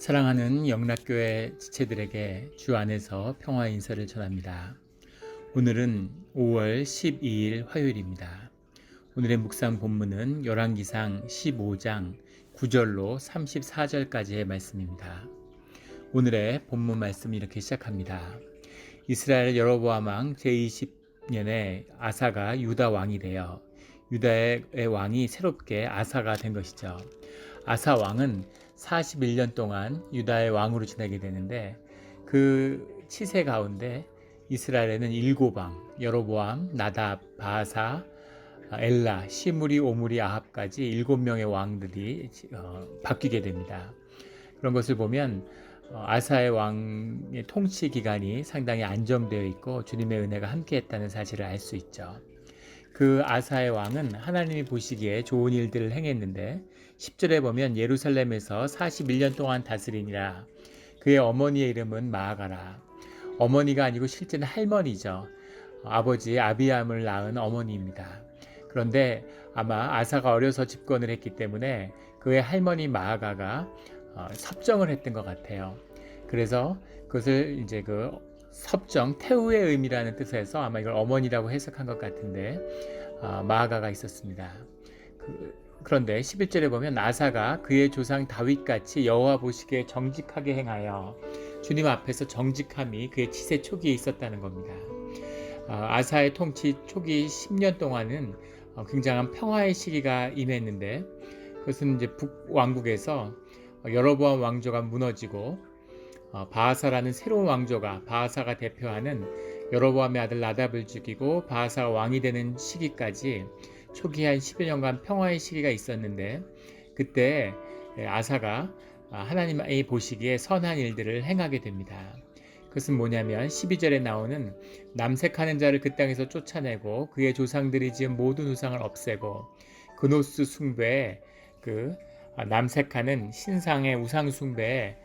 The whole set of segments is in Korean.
사랑하는 영락교회 지체들에게 주 안에서 평화 인사를 전합니다. 오늘은 5월 12일 화요일입니다. 오늘의 묵상 본문은 열왕기상 15장 9절로 34절까지의 말씀입니다. 오늘의 본문 말씀이 이렇게 시작합니다. 이스라엘 여로보암 왕 제20년에 아사가 유다 왕이 되어 유다의 왕이 새롭게 아사가 된 것이죠. 아사 왕은 41년 동안 유다의 왕으로 지내게 되는데 그 치세 가운데 이스라엘에는 7왕 여로보암, 나답, 바아사, 엘라, 시므리, 오므리, 아합까지 7명의 왕들이 바뀌게 됩니다. 그런 것을 보면 아사의 왕의 통치 기간이 상당히 안정되어 있고 주님의 은혜가 함께했다는 사실을 알 수 있죠. 그 아사의 왕은 하나님이 보시기에 좋은 일들을 행했는데 10절에 보면 예루살렘에서 41년 동안 다스리니라. 그의 어머니의 이름은 마아가라. 어머니가 아니고 실제는 할머니죠. 아버지 아비암을 낳은 어머니입니다. 그런데 아마 아사가 어려서 집권을 했기 때문에 그의 할머니 마아가가 섭정을 했던 것 같아요. 그래서 그것을 이제 그 섭정, 태우의 의미라는 뜻에서 아마 이걸 어머니라고 해석한 것 같은데 마아가가 있었습니다. 그런데 11절에 보면 아사가 그의 조상 다윗같이 여호와 보시기에 정직하게 행하여 주님 앞에서 정직함이 그의 치세 초기에 있었다는 겁니다. 아사의 통치 초기 10년 동안은 굉장한 평화의 시기가 임했는데 그것은 이제 북왕국에서 여로보암 왕조가 무너지고 바아사라는 새로운 왕조가 바아사가 대표하는 여로보암의 아들 나답을 죽이고 바아사가 왕이 되는 시기까지 초기 한 10여 년간 평화의 시기가 있었는데 그때 아사가 하나님이 보시기에 선한 일들을 행하게 됩니다. 그것은 뭐냐면 12절에 나오는 남색하는 자를 그 땅에서 쫓아내고 그의 조상들이 지은 모든 우상을 없애고 그노스 숭배에 남색하는 신상의 우상 숭배에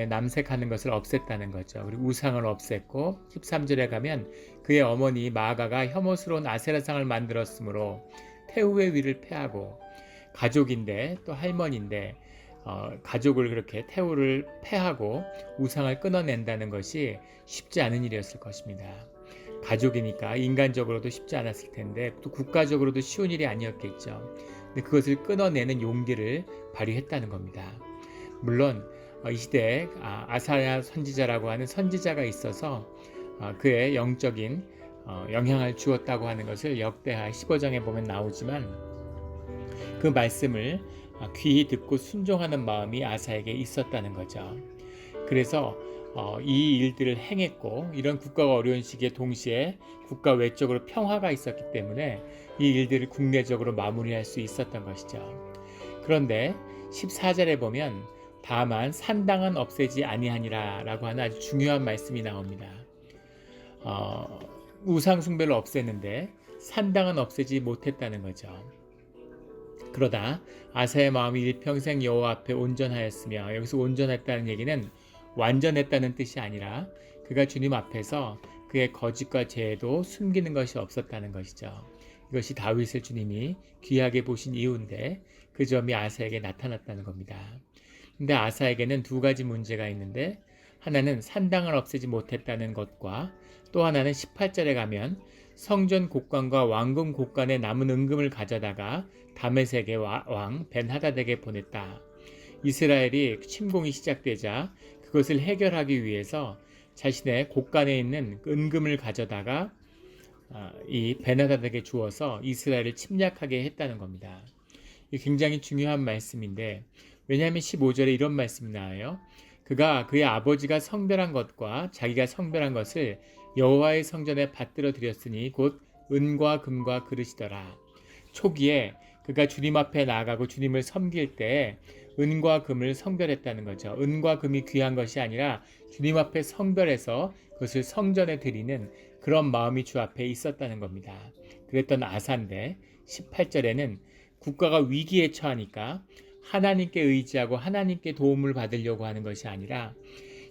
남색하는 것을 없앴다는 거죠. 그리고 우상을 없앴고 13절에 가면 그의 어머니 마아가가 혐오스러운 아세라상을 만들었으므로 태우의 위를 패하고 가족인데 또 할머니인데 가족을 그렇게 태우를 패하고 우상을 끊어낸다는 것이 쉽지 않은 일이었을 것입니다. 가족이니까 인간적으로도 쉽지 않았을 텐데 또 국가적으로도 쉬운 일이 아니었겠죠. 근데 그것을 끊어내는 용기를 발휘했다는 겁니다. 물론 이 시대에 아사야 선지자라고 하는 선지자가 있어서 그의 영적인 영향을 주었다고 하는 것을 역대하 15장에 보면 나오지만 그 말씀을 귀히 듣고 순종하는 마음이 아사에게 있었다는 거죠. 그래서 이 일들을 행했고 이런 국가가 어려운 시기에 동시에 국가 외적으로 평화가 있었기 때문에 이 일들을 국내적으로 마무리할 수 있었던 것이죠. 그런데 14절에 보면 다만 산당은 없애지 아니하니라 라고 하는 아주 중요한 말씀이 나옵니다. 우상 숭배를 없앴는데 산당은 없애지 못했다는 거죠. 그러다 아사의 마음이 일평생 여호와 앞에 온전하였으며 여기서 온전했다는 얘기는 완전했다는 뜻이 아니라 그가 주님 앞에서 그의 거짓과 죄에도 숨기는 것이 없었다는 것이죠. 이것이 다윗을 주님이 귀하게 보신 이유인데 그 점이 아사에게 나타났다는 겁니다. 근데 아사에게는 두 가지 문제가 있는데 하나는 산당을 없애지 못했다는 것과 또 하나는 18절에 가면 성전 곡관과 왕궁 곡관에 남은 은금을 가져다가 다메섹의 왕 벤하닷에게 보냈다. 이스라엘이 침공이 시작되자 그것을 해결하기 위해서 자신의 곡관에 있는 은금을 가져다가 이 벤하닷에게 주어서 이스라엘을 침략하게 했다는 겁니다. 이게 굉장히 중요한 말씀인데 왜냐하면 15절에 이런 말씀이 나와요. 그가 그의 아버지가 성별한 것과 자기가 성별한 것을 여호와의 성전에 받들어 드렸으니 곧 은과 금과 그릇이더라. 초기에 그가 주님 앞에 나아가고 주님을 섬길 때 은과 금을 성별했다는 거죠. 은과 금이 귀한 것이 아니라 주님 앞에 성별해서 그것을 성전에 드리는 그런 마음이 주 앞에 있었다는 겁니다. 그랬던 아사인데 18절에는 국가가 위기에 처하니까 하나님께 의지하고 하나님께 도움을 받으려고 하는 것이 아니라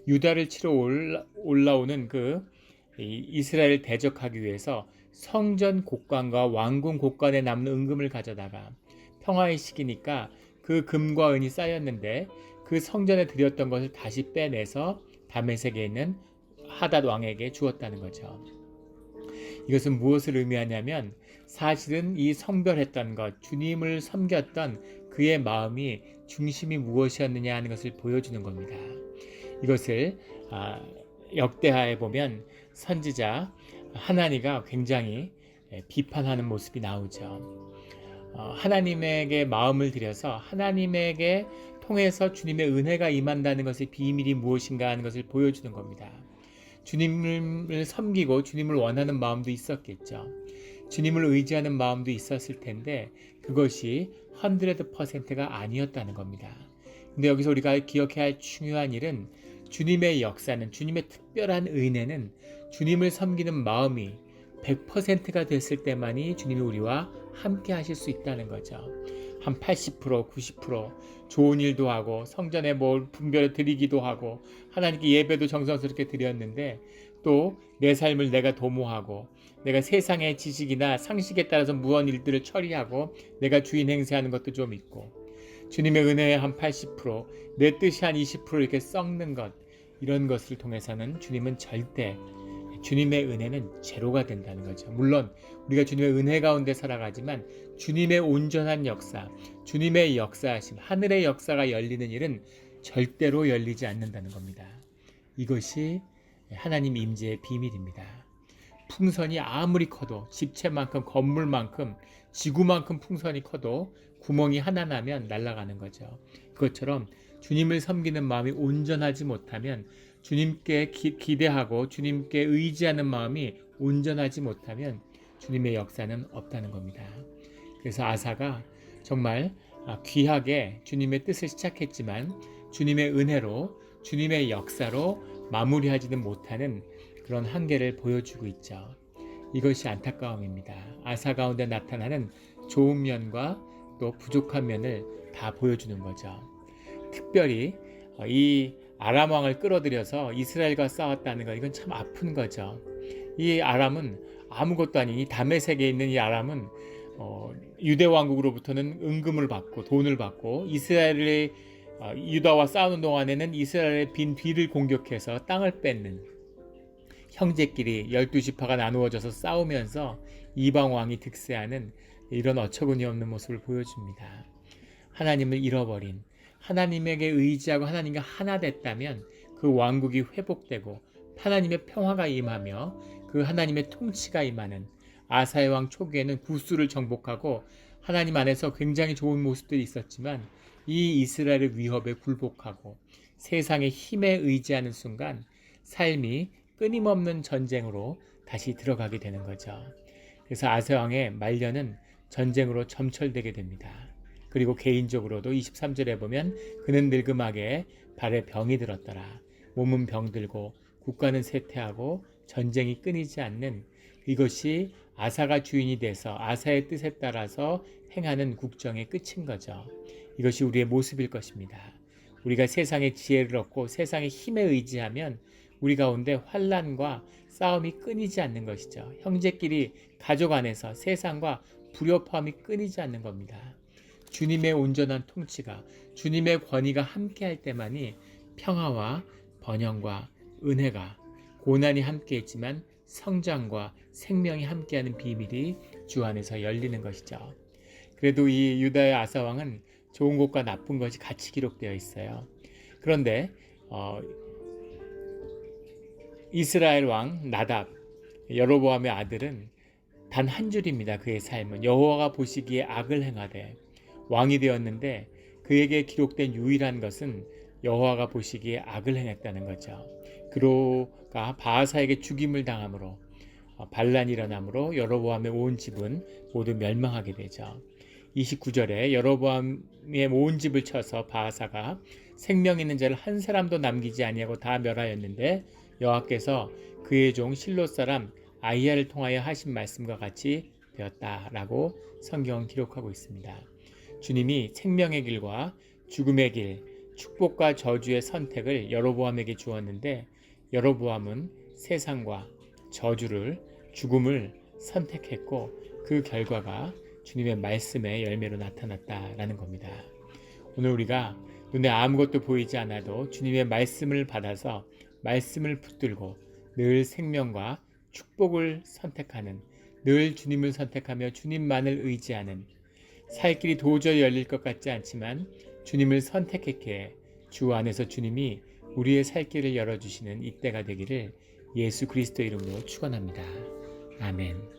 유다를 치러 올라오는 이스라엘을 대적하기 위해서 성전 곡관과 왕궁 곡관에 남는 은금을 가져다가 평화의 시기니까 그 금과 은이 쌓였는데 그 성전에 드렸던 것을 다시 빼내서 다메섹에 있는 하닷 왕에게 주었다는 거죠. 이것은 무엇을 의미하냐면 사실은 이 성별했던 것, 주님을 섬겼던 그의 마음이 중심이 무엇이었느냐 하는 것을 보여주는 겁니다. 이것을 역대하에 보면 선지자 하나니가 굉장히 비판하는 모습이 나오죠. 하나님에게 마음을 들여서 하나님에게 통해서 주님의 은혜가 임한다는 것의 비밀이 무엇인가 하는 것을 보여주는 겁니다. 주님을 섬기고 주님을 원하는 마음도 있었겠죠. 주님을 의지하는 마음도 있었을 텐데 그것이 100%가 아니었다는 겁니다. 근데 여기서 우리가 기억해야 할 중요한 일은 주님의 역사는, 주님의 특별한 은혜는 주님을 섬기는 마음이 100%가 됐을 때만이 주님이 우리와 함께 하실 수 있다는 거죠. 한 80%, 90% 좋은 일도 하고 성전에 분별을 드리기도 하고 하나님께 예배도 정성스럽게 드렸는데 또 내 삶을 내가 도모하고 내가 세상의 지식이나 상식에 따라서 무언 일들을 처리하고 내가 주인 행세하는 것도 좀 있고 주님의 은혜의 한 80%, 내 뜻이 한 20% 이렇게 썩는 것, 이런 것을 통해서는 주님은 절대, 주님의 은혜는 제로가 된다는 거죠. 물론 우리가 주님의 은혜 가운데 살아가지만 주님의 온전한 역사, 주님의 역사하심, 하늘의 역사가 열리는 일은 절대로 열리지 않는다는 겁니다. 이것이 하나님 임재의 비밀입니다. 풍선이 아무리 커도 집채만큼, 건물만큼, 지구만큼 풍선이 커도 구멍이 하나 나면 날아가는 거죠. 그것처럼 주님을 섬기는 마음이 온전하지 못하면, 주님께 기대하고 주님께 의지하는 마음이 온전하지 못하면 주님의 역사는 없다는 겁니다. 그래서 아사가 정말 귀하게 주님의 뜻을 시작했지만 주님의 은혜로, 주님의 역사로 마무리하지는 못하는 그런 한계를 보여주고 있죠. 이것이 안타까움입니다. 아사 가운데 나타나는 좋은 면과 또 부족한 면을 다 보여주는 거죠. 특별히 이 아람 왕을 끌어들여서 이스라엘과 싸웠다는 것, 이건 참 아픈 거죠. 이 아람은 아무것도 아닌, 이 다메섹에 있는 이 아람은 유대 왕국으로부터는 은금을 받고 돈을 받고 이스라엘의 유다와 싸우는 동안에는 이스라엘의 빈 뒤를 공격해서 땅을 뺏는, 형제끼리 12지파가 나누어져서 싸우면서 이방 왕이 득세하는 이런 어처구니 없는 모습을 보여줍니다. 하나님을 잃어버린, 하나님에게 의지하고 하나님과 하나 됐다면 그 왕국이 회복되고 하나님의 평화가 임하며 그 하나님의 통치가 임하는, 아사의 왕 초기에는 구스를 정복하고 하나님 안에서 굉장히 좋은 모습들이 있었지만 이 이스라엘의 위협에 굴복하고 세상의 힘에 의지하는 순간 삶이 끊임없는 전쟁으로 다시 들어가게 되는 거죠. 그래서 아사 왕의 말년은 전쟁으로 점철되게 됩니다. 그리고 개인적으로도 23절에 보면 그는 늙음하게 발에 병이 들었더라. 몸은 병들고 국가는 쇠퇴하고 전쟁이 끊이지 않는, 이것이 아사가 주인이 돼서 아사의 뜻에 따라서 행하는 국정의 끝인 거죠. 이것이 우리의 모습일 것입니다. 우리가 세상의 지혜를 얻고 세상의 힘에 의지하면 우리 가운데 환난과 싸움이 끊이지 않는 것이죠. 형제끼리 가족 안에서 세상과 불협화음이 끊이지 않는 겁니다. 주님의 온전한 통치가, 주님의 권위가 함께할 때만이 평화와 번영과 은혜가, 고난이 함께했지만 성장과 생명이 함께하는 비밀이 주 안에서 열리는 것이죠. 그래도 이 유다의 아사 왕은 좋은 것과 나쁜 것이 같이 기록되어 있어요. 그런데 이스라엘 왕 나답, 여로보암의 아들은 단 한 줄입니다. 그의 삶은 여호와가 보시기에 악을 행하되 왕이 되었는데 그에게 기록된 유일한 것은 여호와가 보시기에 악을 행했다는 거죠. 그로가 바하사에게 죽임을 당함으로 반란이 일어남으로 여로보암의 온 집은 모두 멸망하게 되죠. 29절에 여로보암의 온 집을 쳐서 바하사가 생명 있는 자를 한 사람도 남기지 아니하고 다 멸하였는데 여호와께서 그의 종 실로 사람 아히야를 통하여 하신 말씀과 같이 되었다라고 성경은 기록하고 있습니다. 주님이 생명의 길과 죽음의 길, 축복과 저주의 선택을 여로보암에게 주었는데 여로보암은 세상과 저주를, 죽음을 선택했고 그 결과가 주님의 말씀의 열매로 나타났다라는 겁니다. 오늘 우리가 눈에 아무것도 보이지 않아도 주님의 말씀을 받아서 말씀을 붙들고 늘 생명과 축복을 선택하는, 늘 주님을 선택하며 주님만을 의지하는, 살 길이 도저히 열릴 것 같지 않지만 주님을 선택했기에 주 안에서 주님이 우리의 살 길을 열어주시는 이때가 되기를 예수 그리스도 이름으로 축원합니다. 아멘.